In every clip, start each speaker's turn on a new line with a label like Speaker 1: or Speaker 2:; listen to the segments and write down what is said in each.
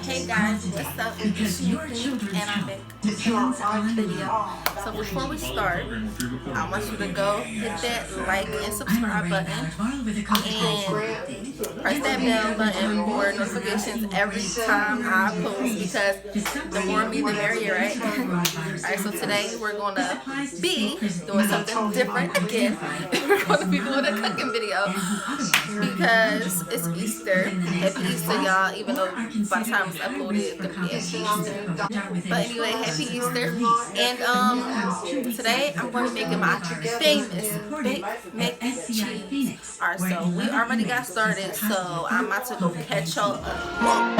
Speaker 1: Hey guys, what's up? It's me, and I'm back with another video. So before we start, I want you to go hit that like and subscribe button and press that bell button for notifications every time I post, because the more me the merrier, right? Alright, so today we're gonna be doing something different again. We're gonna be doing a cooking video because it's Easter. Happy Easter, y'all, even though by the time it's uploaded it's gonna be Easter. But anyway, happy Easter. And today I'm gonna be making my famous baked mac and cheese. Alright, so we already got started, so I'm about to go catch y'all up.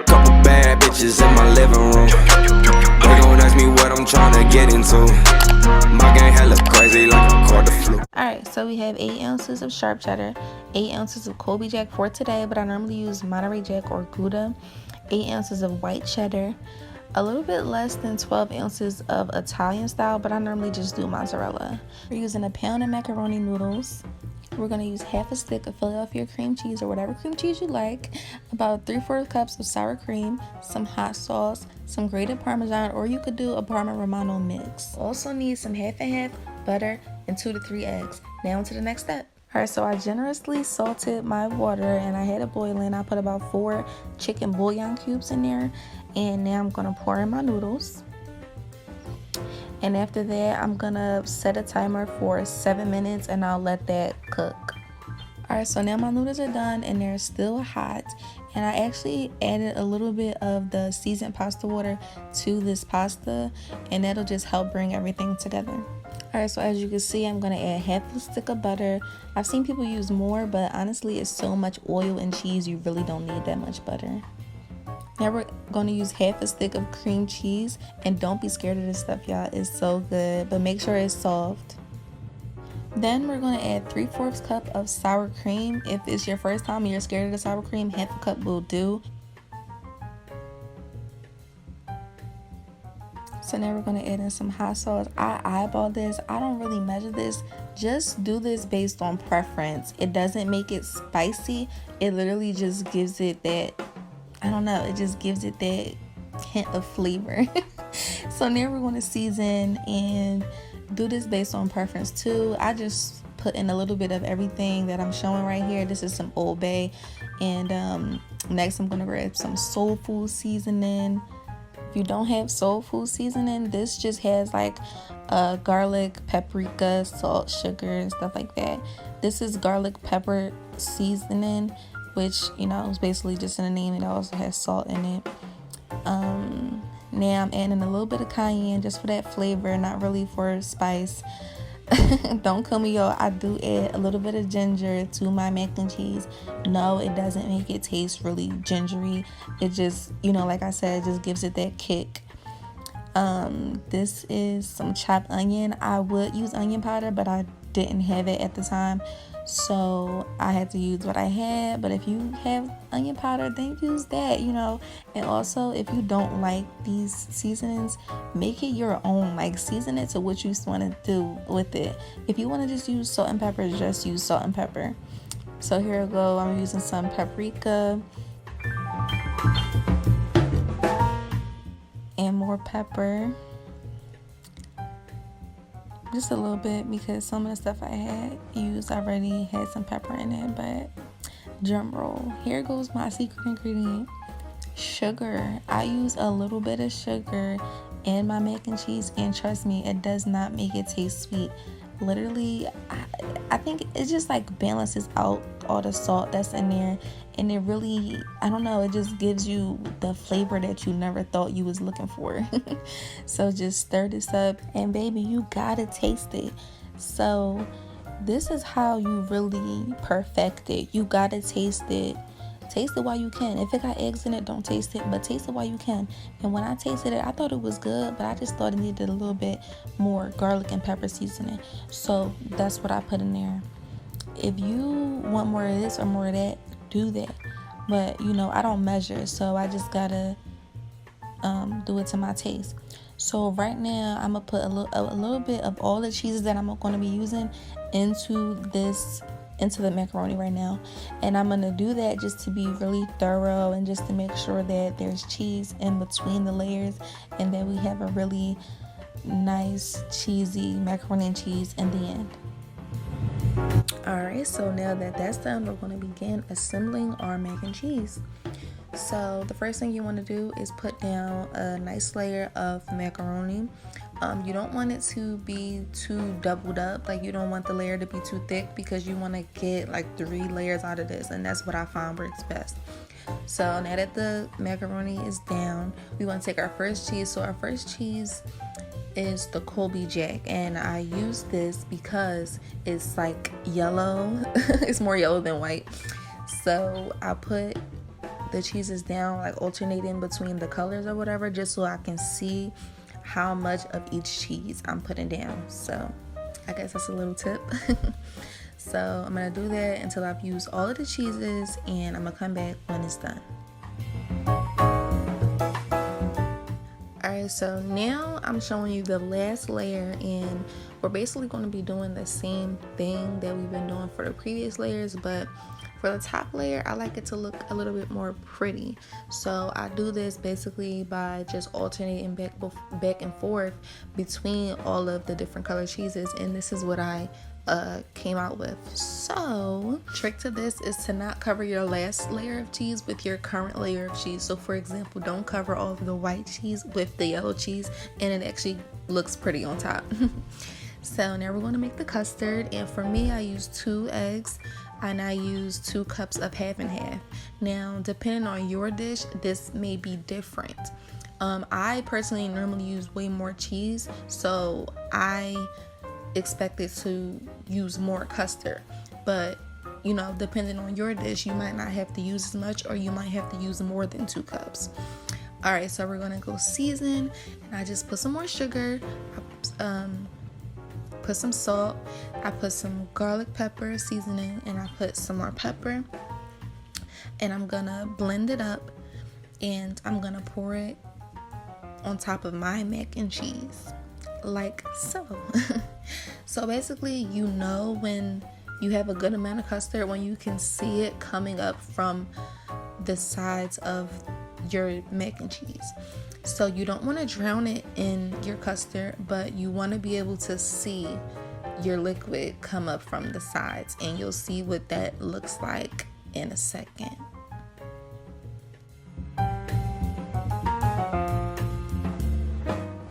Speaker 2: Couple bad bitches in my living room. They gon' ask me what I'm trying to get into. My gang hella crazy like a quarter flu.
Speaker 1: Alright, so we have 8 ounces of Sharp Cheddar, 8 ounces of Colby Jack for today, but I normally use Monterey Jack or Gouda, 8 ounces of White Cheddar, a little bit less than 12 ounces of Italian style, but I normally just do Mozzarella. We're using a pound of macaroni noodles. We're going to use half a stick of Philadelphia cream cheese or whatever cream cheese you like, about 3/4 cups of sour cream, some hot sauce, some grated Parmesan, or you could do a Parm and Romano mix. Also need some half and half butter and 2 to 3 eggs. Now on to the next step. Alright, so I generously salted my water and I had it boiling. I put about 4 chicken bouillon cubes in there, and now I'm going to pour in my noodles. And after that, I'm gonna set a timer for 7 minutes and I'll let that cook. Alright, so now my noodles are done and they're still hot. And I actually added a little bit of the seasoned pasta water to this pasta, and that'll just help bring everything together. Alright, so as you can see, I'm gonna add half a stick of butter. I've seen people use more, but honestly, it's so much oil and cheese, you really don't need that much butter. Now we're going to use half a stick of cream cheese, and don't be scared of this stuff, y'all. It's so good, but make sure it's soft. Then we're going to add 3/4 cup of sour cream. If it's your first time and you're scared of the sour cream, half a cup will do. So now we're going to add in some hot sauce. I eyeball this. I don't really measure this. Just do this based on preference. It doesn't make it spicy. It literally just gives it that, I don't know, it just gives it that hint of flavor. So now we're going to season and do this based on preference too. I just put in a little bit of everything that I'm showing right here. This is some Old Bay, and next I'm going to grab some soul food seasoning. If you don't have soul food seasoning, this just has like garlic, paprika, salt, sugar, and stuff like that. This is garlic pepper seasoning, which, you know, is basically just in the name. It also has salt in it. Now I'm adding a little bit of cayenne just for that flavor, not really for spice. Don't kill me, y'all. I do add a little bit of ginger to my mac and cheese. No, it doesn't make it taste really gingery. It just, you know, like I said, it just gives it that kick. This is some chopped onion. I would use onion powder, but I didn't have it at the time, so I had to use what I had. But if you have onion powder, then use that, you know. And also, if you don't like these seasonings, make it your own. Like, season it to what you want to do with it. If you want to just use salt and pepper, just use salt and pepper. So here we go. I'm using some paprika and more pepper. Just a little bit, because some of the stuff I had used already had some pepper in it. But drum roll, here goes my secret ingredient: sugar. I use a little bit of sugar in my mac and cheese, and trust me, it does not make it taste sweet. Literally, I think it just like balances out all the salt that's in there, and it really, I don't know, it just gives you the flavor that you never thought you was looking for. So just stir this up, and baby, you gotta taste it. So this is how you really perfect it. You gotta taste it. Taste it while you can. If it got eggs in it, don't taste it, but taste it while you can. And when I tasted it, I thought it was good, but I just thought it needed a little bit more garlic and pepper seasoning. So that's what I put in there. If you want more of this or more of that, do that. But, you know, I don't measure, so I just gotta do it to my taste. So right now, I'm gonna put a little bit of all the cheeses that I'm gonna be using into this into the macaroni right now, and I'm gonna do that just to be really thorough and just to make sure that there's cheese in between the layers and that we have a really nice cheesy macaroni and cheese in the end. Alright, so now that that's done, we're going to begin assembling our mac and cheese. So the first thing you want to do is put down a nice layer of macaroni. You don't want it to be too doubled up, like you don't want the layer to be too thick, because you want to get like 3 layers out of this, and that's what I found works best. So now that the macaroni is down, we want to take our first cheese. So our first cheese is the Colby Jack, and I use this because it's like yellow. It's more yellow than white. So I put the cheeses down, like alternating between the colors or whatever, just so I can see how much of each cheese I'm putting down. So I guess that's a little tip. So I'm gonna do that until I've used all of the cheeses, and I'm gonna come back when it's done. Alright, so now I'm showing you the last layer, and we're basically going to be doing the same thing that we've been doing for the previous layers, but for the top layer, I like it to look a little bit more pretty. So I do this basically by just alternating back and forth between all of the different color cheeses, and this is what I came out with. So trick to this is to not cover your last layer of cheese with your current layer of cheese. So for example, don't cover all of the white cheese with the yellow cheese, and it actually looks pretty on top. So now we're going to make the custard, and for me, I use 2 eggs and I use 2 cups of half and half. Now depending on your dish, this may be different. I personally normally use way more cheese, so I expected to use more custard, but you know, depending on your dish, you might not have to use as much, or you might have to use more than 2 cups. All right, so we're gonna go season, and I just put some more sugar, put some salt, I put some garlic pepper seasoning, and I put some more pepper, and I'm gonna blend it up, and I'm gonna pour it on top of my mac and cheese, like so. So basically, you know when you have a good amount of custard when you can see it coming up from the sides of your mac and cheese. So you don't want to drown it in your custard, but you want to be able to see your liquid come up from the sides, and you'll see what that looks like in a second.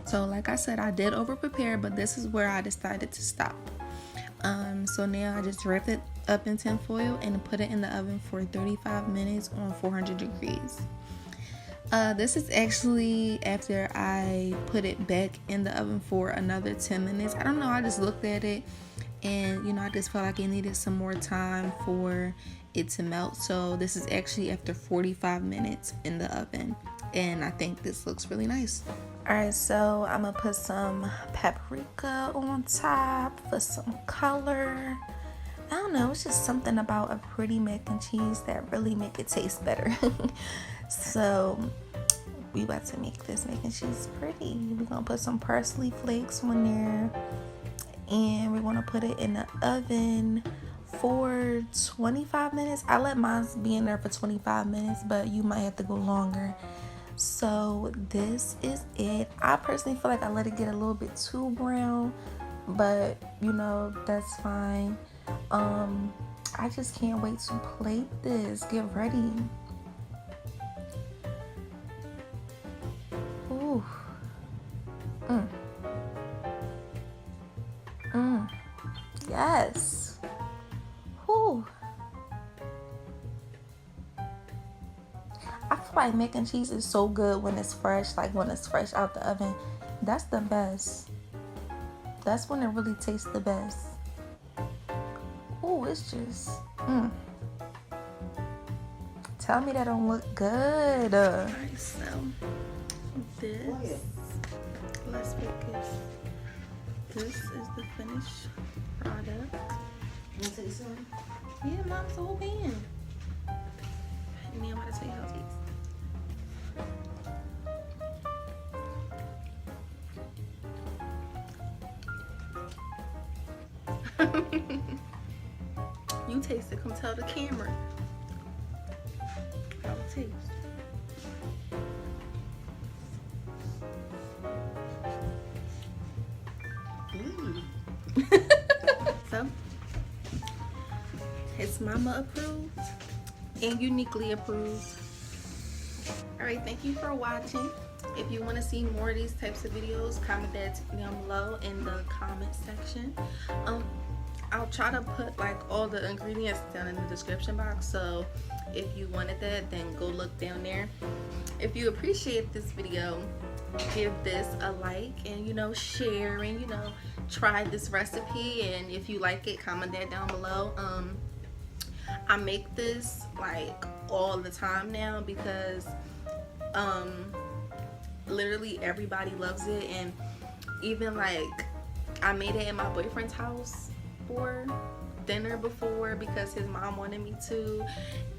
Speaker 1: So like I said, I did over prepare, but this is where I decided to stop. So now I just wrapped it up in tin foil and put it in the oven for 35 minutes on 400 degrees. This is actually after I put it back in the oven for another 10 minutes. I don't know, I just looked at it and, you know, I just felt like it needed some more time for it to melt. So this is actually after 45 minutes in the oven, and I think this looks really nice. Alright, so I'm gonna put some paprika on top for some color. I don't know, it's just something about a pretty mac and cheese that really make it taste better. So we about to make this mac and cheese pretty. We're gonna put some parsley flakes on there, and we're gonna put it in the oven for 25 minutes. I let mine be in there for 25 minutes, but you might have to go longer. So this is it. I personally feel like I let it get a little bit too brown, but you know, that's fine. I just can't wait to plate this. Get ready. Ooh. Yes. Ooh. I feel like mac and cheese is so good when it's fresh, like when it's fresh out the oven. That's the best. That's when it really tastes the best. Ooh, it's just, Tell me that don't look good. Alright, so this, let's focus. This is the finished product.
Speaker 3: You want to take some?
Speaker 1: Yeah, Mom's the whole pan. Me, I'm about to tell you how it tastes. You you taste it, come tell the camera how it tastes. So, it's mama approved and uniquely approved. Alright, thank you for watching. If you want to see more of these types of videos, comment that down below in the comment section. I'll try to put like all the ingredients down in the description box, so if you wanted that, then go look down there. If you appreciate this video, give this a like, and share, and try this recipe. And if you like it, comment that down below. I make this like all the time now because literally everybody loves it. And even like I made it in my boyfriend's house for dinner before because his mom wanted me to,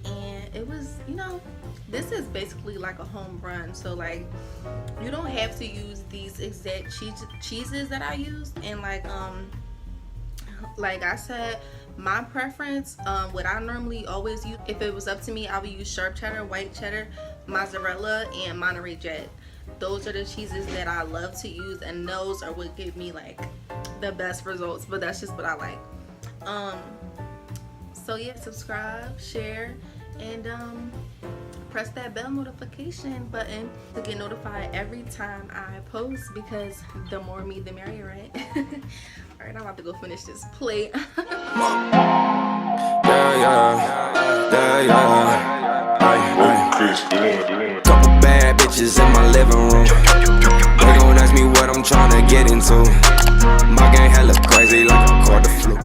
Speaker 1: and it was, this is basically like a home run. So like you don't have to use these exact cheeses that I use. And like I said, my preference, what I normally always use, if it was up to me, I would use Sharp Cheddar, White Cheddar, Mozzarella, and Monterey Jack. Those are the cheeses that I love to use, and those are what give me like the best results. But that's just what I like. So yeah, subscribe, share, and press that bell notification button to get notified every time I post, because the more me the merrier, right? Alright, I'm about to go finish this plate.
Speaker 2: Couple bad bitches in my living room. They gon' ask me what I'm tryna get into. My gang hella crazy like a quarter flu.